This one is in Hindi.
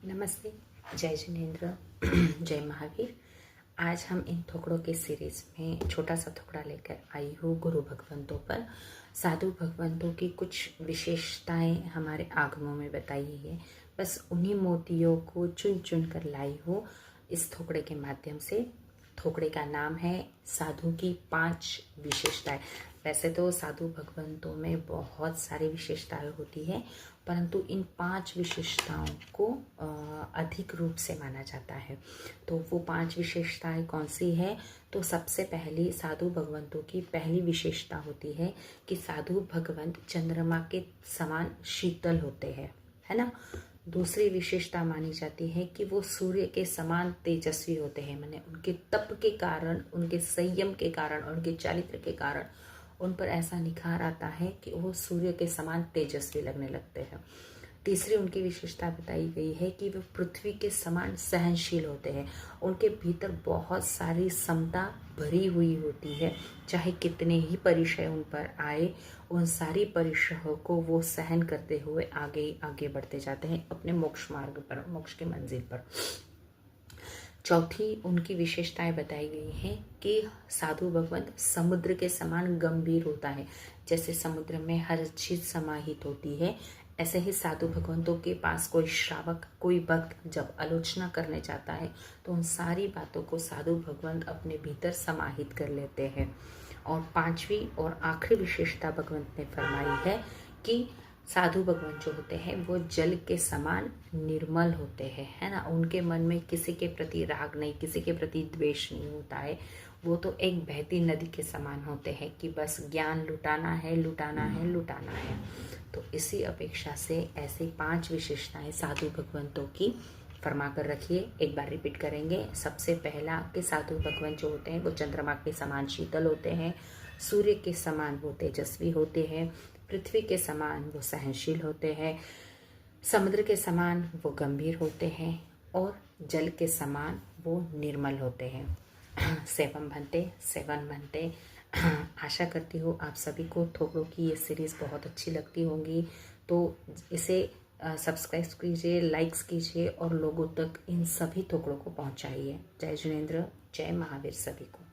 नमस्ते, जय जिनेन्द्र, जय महावीर। आज हम इन थोकड़ों के सीरीज में छोटा सा थोकड़ा लेकर आई हूँ गुरु भगवंतों पर। साधु भगवंतों की कुछ विशेषताएं हमारे आगमों में बताई है, बस उन्हीं मोतियों को चुन चुन कर लाई हूँ इस थोकड़े के माध्यम से। थोकड़े का नाम है साधु की 5 विशेषताएं। वैसे तो साधु भगवंतों में बहुत सारी विशेषताएं होती है, परंतु इन 5 विशेषताओं को अधिक रूप से माना जाता है। तो वो 5 विशेषताएं कौन सी है? तो सबसे पहली साधु भगवंतों की पहली विशेषता होती है कि साधु भगवंत चंद्रमा के समान शीतल होते हैं, है ना। दूसरी विशेषता मानी जाती है कि वो सूर्य के समान तेजस्वी होते हैं, माने उनके तप के कारण, उनके संयम के कारण, उनके चारित्र के कारण उन पर ऐसा निखार आता है कि वो सूर्य के समान तेजस्वी लगने लगते हैं। तीसरी उनकी विशेषता बताई गई है कि वे पृथ्वी के समान सहनशील होते हैं। उनके भीतर बहुत सारी समता भरी हुई होती है, चाहे कितने ही परिचय उन पर आए, उन सारी परिचयों को वो सहन करते हुए आगे आगे बढ़ते जाते हैं अपने मोक्ष मार्ग पर, मोक्ष की मंजिल पर। चौथी उनकी विशेषताएं बताई गई हैं कि साधु भगवंत समुद्र के समान गंभीर होता है। जैसे समुद्र में हर चीज समाहित होती है, ऐसे ही साधु भगवंतों के पास कोई श्रावक, कोई भक्त जब आलोचना करने जाता है तो उन सारी बातों को साधु भगवंत अपने भीतर समाहित कर लेते हैं। और 5वीं और आखिरी विशेषता भगवंत ने फरमाई है कि साधु भगवान जो होते हैं वो जल के समान निर्मल होते हैं, है ना। उनके मन में किसी के प्रति राग नहीं, किसी के प्रति द्वेष नहीं होता है। वो तो एक बहती नदी के समान होते हैं कि बस ज्ञान लुटाना है, लुटाना है, लुटाना है। तो इसी अपेक्षा से ऐसे 5 विशेषताएं साधु भगवंतों की फरमा कर रखिए। एक बार रिपीट करेंगे। सबसे पहला कि साधु भगवंत जो होते हैं वो चंद्रमा के समान शीतल होते हैं, सूर्य के समान वो तेजस्वी होते हैं, पृथ्वी के समान वो सहनशील होते हैं, समुद्र के समान वो गंभीर होते हैं और जल के समान वो निर्मल होते हैं। सेवम बनते, सेवन बनते। आशा करती हूँ आप सभी को थोकड़ों की ये सीरीज़ बहुत अच्छी लगती होंगी, तो इसे सब्सक्राइब कीजिए, लाइक्स कीजिए और लोगों तक इन सभी थोकड़ों को पहुँचाइए। जय जिनेन्द्र, जय महावीर सभी को।